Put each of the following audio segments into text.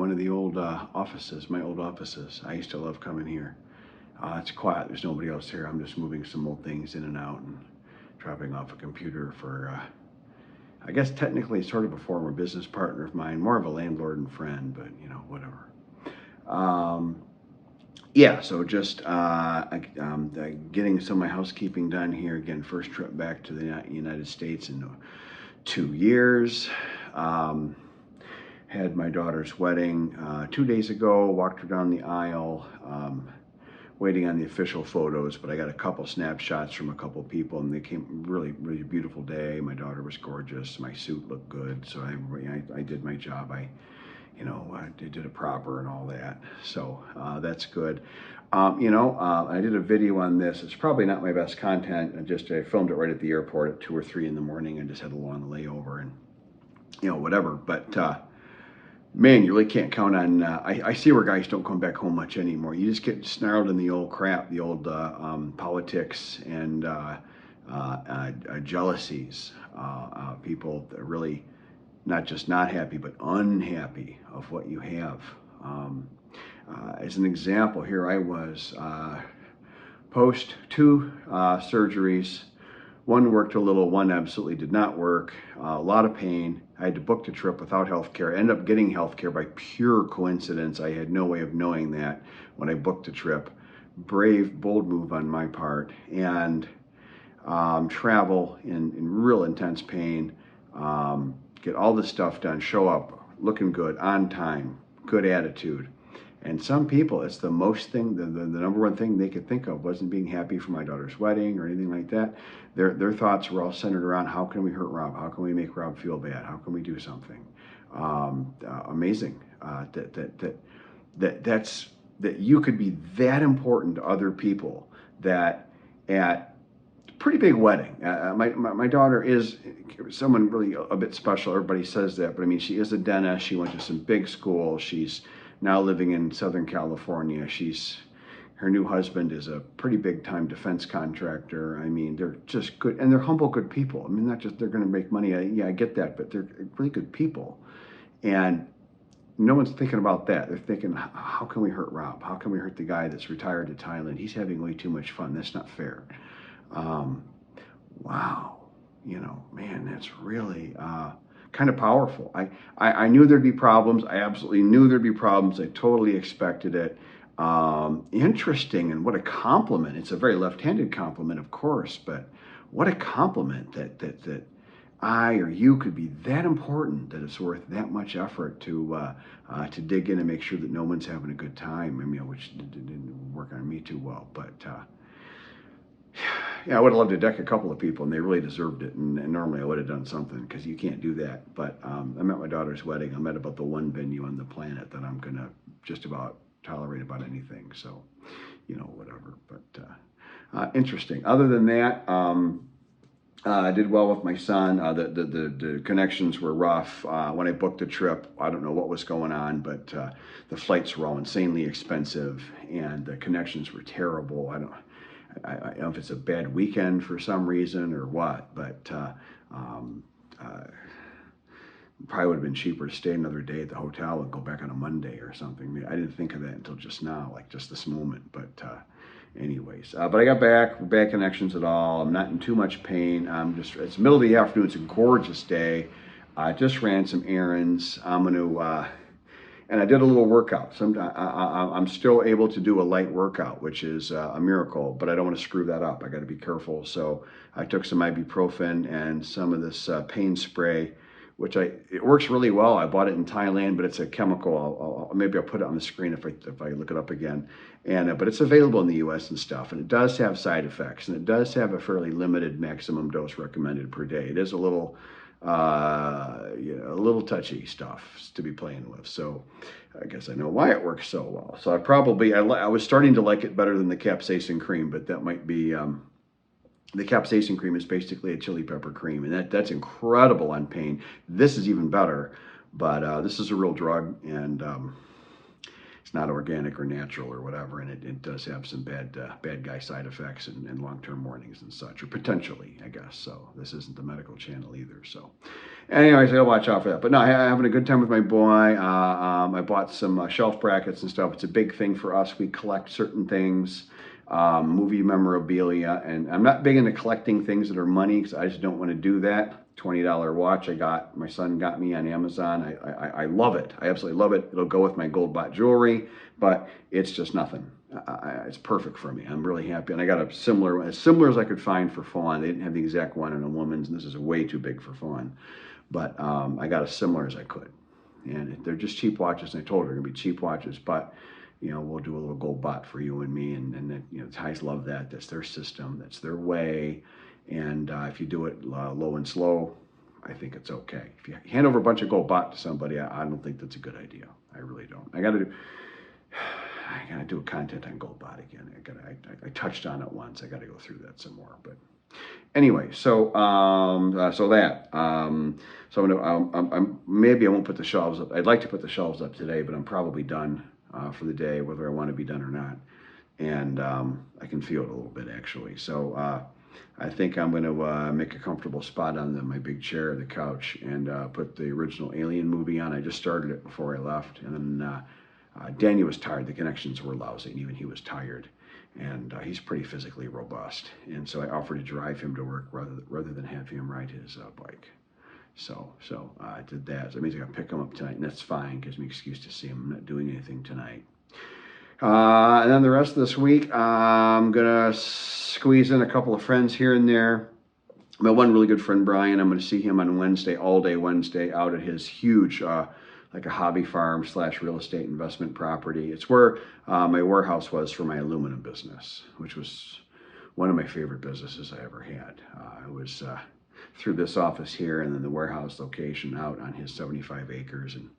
one of the old offices, my old offices. I used to love coming here. It's quiet, there's nobody else here. I'm just moving some old things in and out and dropping off a computer for, I guess technically sort of a former business partner of mine, more of a landlord and friend, but you know, whatever. Yeah, so just getting some of my housekeeping done here. Again, first trip back to the United States in 2 years. Had my daughter's wedding 2 days ago, walked her down the aisle, waiting on the official photos, but I got a couple snapshots from a couple people, and they came really, really beautiful day. My daughter was gorgeous. My suit looked good, so I did my job. I did it proper and all that, so that's good. I did a video on this. It's probably not my best content. I filmed it right at the airport at 2 or 3 in the morning and just had a long layover and, whatever. But man, you really can't count on, I see where guys don't come back home much anymore. You just get snarled in the old crap, the old politics and jealousies. People that really not just not happy, but unhappy of what you have. As an example, here I was, post 2 surgeries. One worked a little, one absolutely did not work. A lot of pain. I had to book the trip without health care. I ended up getting health care by pure coincidence. I had no way of knowing that when I booked the trip. Brave, bold move on my part. And travel in real intense pain. Get all this stuff done, show up looking good, on time, good attitude. And some people, it's the most thing, the number one thing they could think of wasn't being happy for my daughter's wedding or anything like that. Their thoughts were all centered around, how can we hurt Rob? How can we make Rob feel bad? How can we do something? Amazing that you could be that important to other people that at pretty big wedding. My daughter is someone really a bit special. Everybody says that, but I mean, she is a dentist. She went to some big school. She's now living in Southern California. Her new husband is a pretty big time defense contractor. I mean, they're just good, and they're humble, good people. I mean, not just they're going to make money. Yeah, I get that, but they're really good people. And no one's thinking about that. They're thinking, how can we hurt Rob? How can we hurt the guy that's retired to Thailand? He's having way too much fun. That's not fair. Wow, man, that's really kind of powerful. I knew there'd be problems. I absolutely knew there'd be problems. I totally expected it. Interesting, and what a compliment. It's a very left-handed compliment, of course, but what a compliment that I or you could be that important that it's worth that much effort to dig in and make sure that no one's having a good time. I mean, which didn't work on me too well, but yeah, I would have loved to deck a couple of people, and they really deserved it. And normally I would have done something, because you can't do that. But I'm at my daughter's wedding. I'm at about the one venue on the planet that I'm going to just about tolerate about anything. So, whatever. But interesting. Other than that, I did well with my son. The connections were rough. When I booked the trip, I don't know what was going on, but the flights were all insanely expensive, and the connections were terrible. I don't know if it's a bad weekend for some reason or what, but probably would have been cheaper to stay another day at the hotel and go back on a Monday or something. I mean, I didn't think of that until just now, like just this moment. But anyways, but I got back, bad connections at all. I'm not in too much pain. It's middle of the afternoon. It's a gorgeous day. I just ran some errands. And I did a little workout. I'm still able to do a light workout, which is a miracle, but I don't want to screw that up. I got to be careful. So I took some ibuprofen and some of this pain spray, which it works really well. I bought it in Thailand, but it's a chemical. Maybe I'll put it on the screen if I look it up again. And but it's available in the U.S. and stuff, and it does have side effects, and it does have a fairly limited maximum dose recommended per day. It is a little touchy stuff to be playing with. So I guess I know why it works so well. So I was starting to like it better than the capsaicin cream, but that might be, the capsaicin cream is basically a chili pepper cream, and that's incredible on pain. This is even better, but this is a real drug, and it's not organic or natural or whatever, and it does have some bad guy side effects and long-term warnings and such, or potentially, I guess. So this isn't the medical channel either. So anyways, I gotta watch out for that. But no, having a good time with my boy. I bought some shelf brackets and stuff. It's a big thing for us. We collect certain things, movie memorabilia, and I'm not big into collecting things that are money because I just don't want to do that. $20 watch my son got me on Amazon. I love it. I absolutely love it. It'll go with my gold bought jewelry, but it's just nothing. It's perfect for me. I'm really happy. And I got a similar one, as similar as I could find for fawn. They didn't have the exact one in a woman's, and this is way too big for fawn. But I got as similar as I could. And they're just cheap watches. And I told her they're going to be cheap watches, but we'll do a little gold bot for you and me. And the Thais love that. That's their system. That's their way. And if you do it low and slow, I think it's okay. If you hand over a bunch of gold bot to somebody, I don't think that's a good idea. I really don't. I gotta do a content on gold bot again. I touched on it once. I gotta go through that some more. But anyway, so maybe I won't put the shelves up. I'd like to put the shelves up today, but I'm probably done for the day, whether I want to be done or not. And I can feel it a little bit actually. So I think I'm going to make a comfortable spot on my big chair, the couch, and put the original Alien movie on. I just started it before I left, and then Daniel was tired. The connections were lousy, and even he was tired. And he's pretty physically robust, and so I offered to drive him to work rather than have him ride his bike. So I did that. So that means I got to pick him up tonight, and that's fine. Gives me an excuse to see him. I'm not doing anything tonight. And then the rest of this week, I'm going to squeeze in a couple of friends here and there. My one really good friend, Brian, I'm going to see him on Wednesday, all day Wednesday, out at his huge, like a hobby farm / real estate investment property. It's where my warehouse was for my aluminum business, which was one of my favorite businesses I ever had. It was through this office here and then the warehouse location out on his 75 acres. And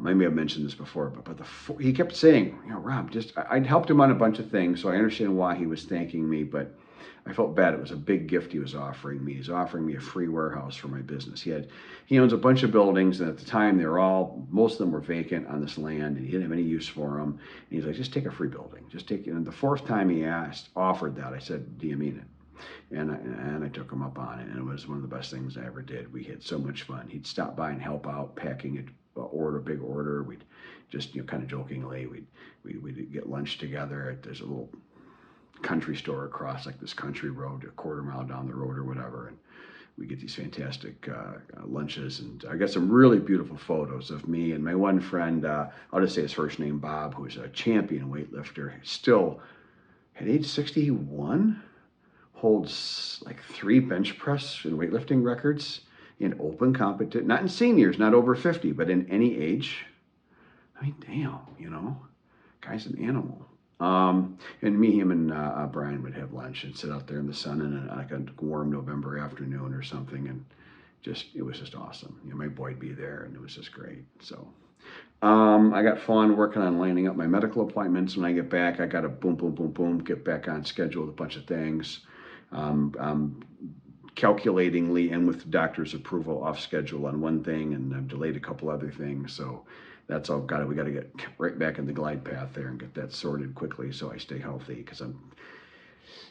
maybe I've mentioned this before, but he kept saying, Rob, I'd helped him on a bunch of things, so I understand why he was thanking me, but I felt bad. It was a big gift he was offering me. He's offering me a free warehouse for my business. He owns a bunch of buildings, and at the time, most of them were vacant on this land, and he didn't have any use for them. And he's like, just take a free building. Just take it. And the fourth time he offered that, I said, do you mean it? And I took him up on it, and it was one of the best things I ever did. We had so much fun. He'd stop by and help out packing a big order. We'd just, kind of jokingly, we'd get lunch together. There's a little country store across like this country road, a quarter mile down the road or whatever, and we get these fantastic lunches. And I got some really beautiful photos of me and my one friend. I'll just say his first name, Bob, who's a champion weightlifter. Still, at age 61, holds like 3 bench press and weightlifting records in open competition, not in seniors, not over 50, but in any age. I mean, damn, guy's an animal. And him and Brian would have lunch and sit out there in the sun in like a warm November afternoon or something, and it was just awesome. My boy'd be there, and it was just great. So I got fun working on lining up my medical appointments. When I get back, I got to boom, get back on schedule with a bunch of things. Calculatingly and with the doctor's approval off schedule on one thing, and I've delayed a couple other things. So that's all we got to get right back in the glide path there and get that sorted quickly so I stay healthy, because I'm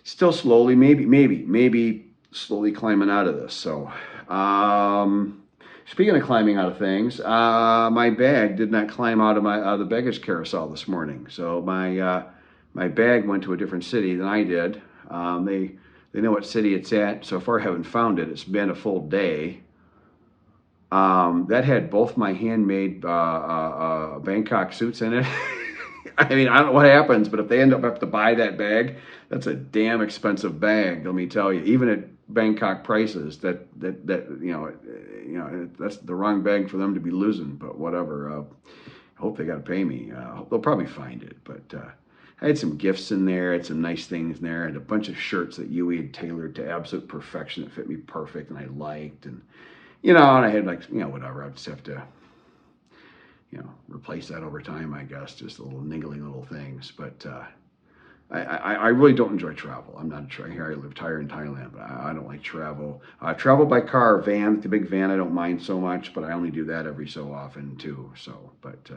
still slowly, maybe slowly climbing out of this. So speaking of climbing out of things, my bag did not climb out of the baggage carousel this morning. So my bag went to a different city than I did. They know what city it's at. So far I haven't found it. It's been a full day. That had both my handmade Bangkok suits in it. I mean, I don't know what happens, but if they end up having to buy that bag, that's a damn expensive bag. Let me tell you, even at Bangkok prices, that's the wrong bag for them to be losing. But whatever. I hope they got to pay me. They'll probably find it, but. I had some gifts in there, I had some nice things in there, and a bunch of shirts that Yui had tailored to absolute perfection that fit me perfect and I liked. And, and I had whatever. I just have to, replace that over time, I guess, just little niggling little things. But I really don't enjoy travel. I'm not here. I live in Thailand, but I don't like travel. Travel by car, van, the big van, I don't mind so much, but I only do that every so often too. So, but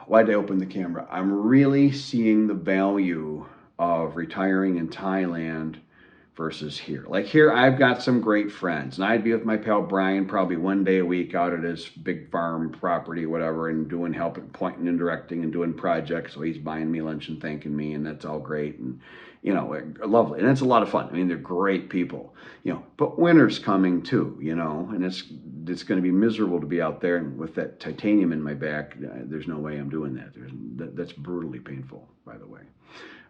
why'd I open the camera? I'm really seeing the value of retiring in Thailand versus here. Like here, I've got some great friends, and I'd be with my pal Brian probably one day a week out at his big farm property, whatever, and doing helping, pointing and directing, and doing projects. So he's buying me lunch and thanking me, and that's all great, and you know, lovely, and it's a lot of fun. I mean, they're great people, you know. But winter's coming too, you know, and it's going to be miserable to be out there, and with that titanium in my back, there's no way I'm doing that. That's brutally painful, by the way.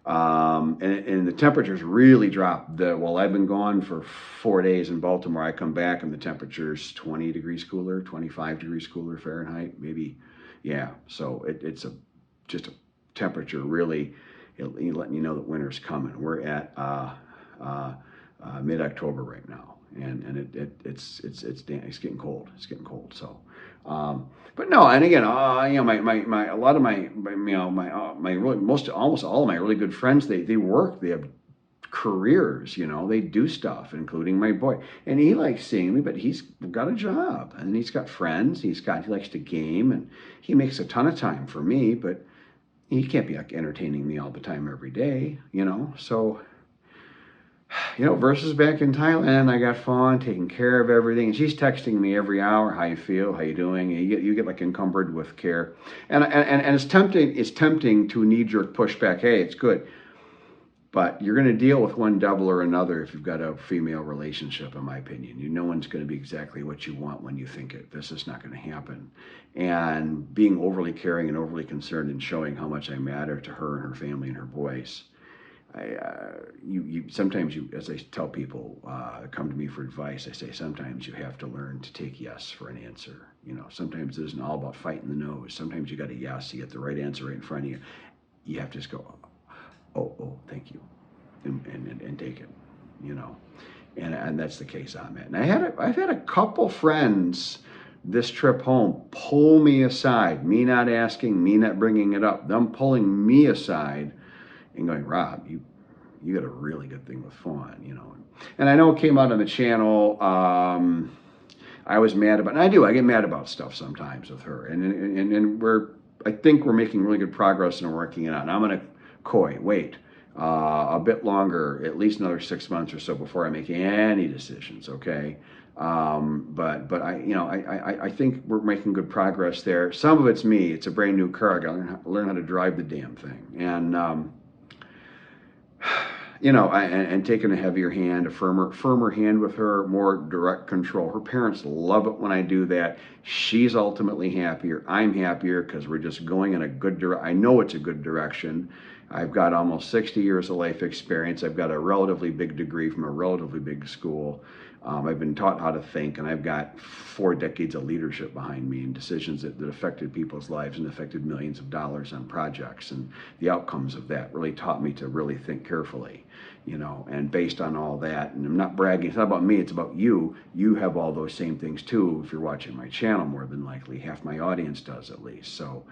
And the temperatures really dropped. Well, I've been gone for 4 days in Baltimore. I come back and the temperature's 20 degrees cooler, 25 degrees cooler Fahrenheit, maybe. Yeah, so it's just a temperature really letting you know that winter's coming. We're at mid-October right now, and it's getting cold. It's getting cold. So. But no, and again, you know, my a lot of my you know my really almost all of my really good friends, they work, they have careers, you know, they do stuff, including my boy, and he likes seeing me, but he's got a job and he's got friends, he likes to game, and he makes a ton of time for me, but he can't be like entertaining me all the time every day, you know, so. You know, versus back in Thailand, I got Fawn taking care of everything, and she's texting me every hour, how you feel, how you doing. You get like encumbered with care, and it's tempting. It's tempting to knee-jerk pushback. Hey, it's good, but you're going to deal with one devil or another if you've got a female relationship. In my opinion, no one's going to be exactly what you want when you think it. This is not going to happen. And being overly caring and overly concerned and showing how much I matter to her and her family and her boys. Sometimes as I tell people, come to me for advice, I say sometimes you have to learn to take yes for an answer. You know, sometimes it isn't all about fighting the nose. Sometimes you got a yes, you get the right answer right in front of you. You have to just go, oh, thank you, and take it. You know, and that's the case I'm at. And I've had a couple friends this trip home pull me aside, me not asking, me not bringing it up, them pulling me aside and going, Rob, you got a really good thing with Fawn, you know. And I know it came out on the channel. I was mad about, and I get mad about stuff sometimes with her. And I think we're making really good progress and working it out. And I'm going to wait a bit longer, at least another 6 months or so before I make any decisions, okay? But I think we're making good progress there. Some of it's me. It's a brand new car. I got to learn how to drive the damn thing. And, you know, and taking a heavier hand, a firmer hand with her, more direct control. Her parents love it when I do that. She's ultimately happier. I'm happier because we're just going in a good direction. I know it's a good direction. I've got almost 60 years of life experience. I've got a relatively big degree from a relatively big school. I've been taught how to think, and I've got 4 decades of leadership behind me and decisions that affected people's lives and affected millions of dollars on projects. And the outcomes of that really taught me to really think carefully, you know, and based on all that, and I'm not bragging, it's not about me, it's about you. You have all those same things too. If you're watching my channel, more than likely, half my audience does at least. So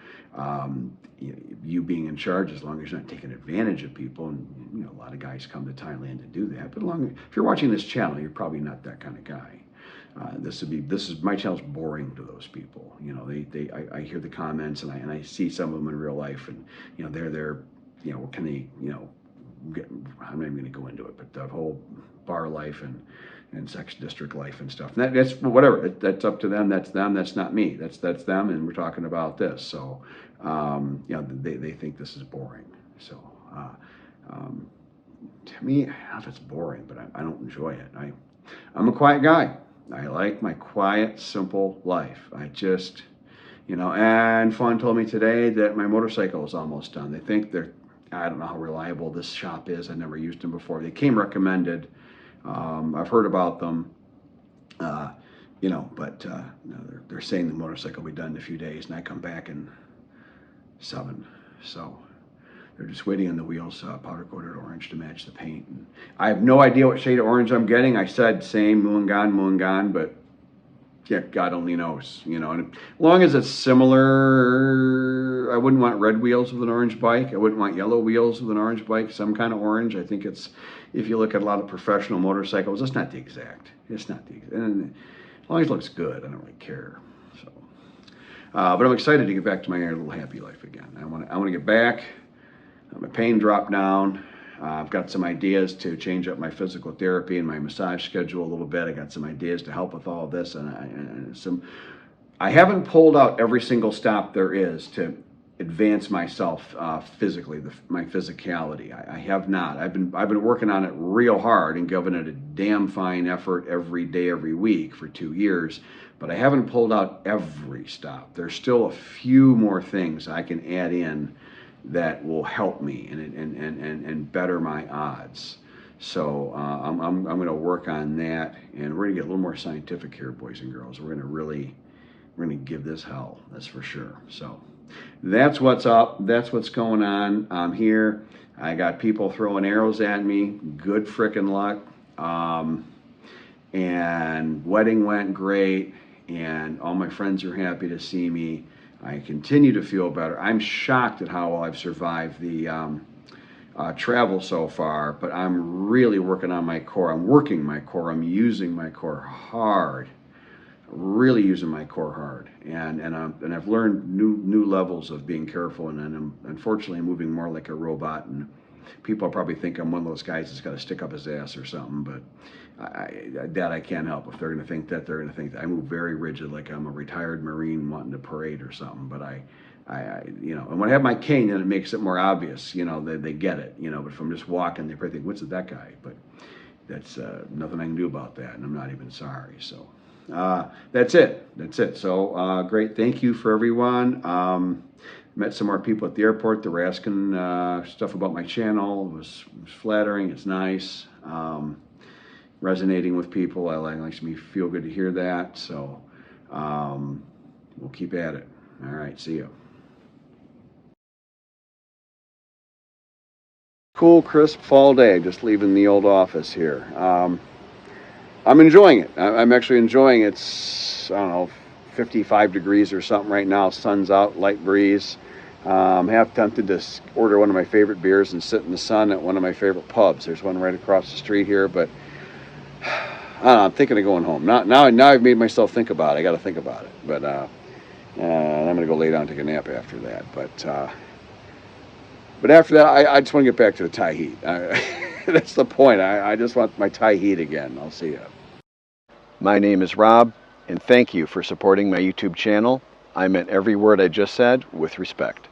you being in charge, as long as you're not taking advantage of people, and you know, a lot of guys come to Thailand to do that, but if you're watching this channel, you're probably not that kind of guy. My channel's boring to those people. You know, I hear the comments, and I see some of them in real life, and you know, they're you know, what can they, you know, I'm not even going to go into it, but the whole bar life and sex district life and stuff. And that's whatever. That's up to them. That's them. That's not me. That's them. And we're talking about this. So, you know, they think this is boring. So, to me, I don't know if it's boring, but I don't enjoy it. I'm a quiet guy. I like my quiet, simple life. I just, you know, and Fawn told me today that my motorcycle is almost done. They think I don't know how reliable this shop is. I've never used them before. They came recommended. I've heard about them, you know, but no, they're saying the motorcycle will be done in a few days, and I come back in 7. So they're just waiting on the wheels, powder coated orange to match the paint. And I have no idea what shade of orange I'm getting. I said same, Muangan, but yeah, God only knows, you know. And as long as it's similar, I wouldn't want red wheels with an orange bike. I wouldn't want yellow wheels with an orange bike, some kind of orange. I think it's, if you look at a lot of professional motorcycles, it's not the exact. And as long as it looks good, I don't really care. So, But I'm excited to get back to my little happy life again. I want to get back. My pain dropped down. I've got some ideas to change up my physical therapy and my massage schedule a little bit. I got some ideas to help with all of this, and I haven't pulled out every single stop there is to advance myself physically, my physicality. I have not. I've been working on it real hard and giving it a damn fine effort every day, every week for 2 years. But I haven't pulled out every stop. There's still a few more things I can add in that will help me and better my odds. So I'm going to work on that, and we're going to get a little more scientific here, boys and girls. We're going to give this hell, that's for sure. So that's what's up. That's what's going on. I'm here. I got people throwing arrows at me. Good frickin' luck. And wedding went great, and all my friends are happy to see me. I continue to feel better. I'm shocked at how well I've survived the travel so far, but I'm really working on my core. I'm working my core. I'm using my core hard. Really using my core hard, and I've learned new levels of being careful, and I'm unfortunately moving more like a robot, and people probably think I'm one of those guys that's got to stick up his ass or something, but I can't help. If they're going to think that, they're going to think that. I move very rigid, like I'm a retired Marine wanting to parade or something, but I and when I have my cane, then it makes it more obvious, they get it, but if I'm just walking, they probably think, what's with that guy? But that's nothing I can do about that, and I'm not even sorry, so. That's it. So great. Thank you for everyone. Met some more people at the airport that were asking stuff about my channel. It was flattering. It's nice. Resonating with people. It makes me feel good to hear that. So we'll keep at it. All right. See you. Cool, crisp fall day. Just leaving the old office here. I'm enjoying it. I'm actually enjoying it. It's, I don't know, 55 degrees or something right now. Sun's out, light breeze. I'm half tempted to order one of my favorite beers and sit in the sun at one of my favorite pubs. There's one right across the street here, but I don't know, I'm thinking of going home. Now I've made myself think about it. I got to think about it. But I'm going to go lay down and take a nap after that. But after that, I just want to get back to the Thai heat. That's the point. I just want my Thai heat again. I'll see you. My name is Rob, and thank you for supporting my YouTube channel. I meant every word I just said with respect.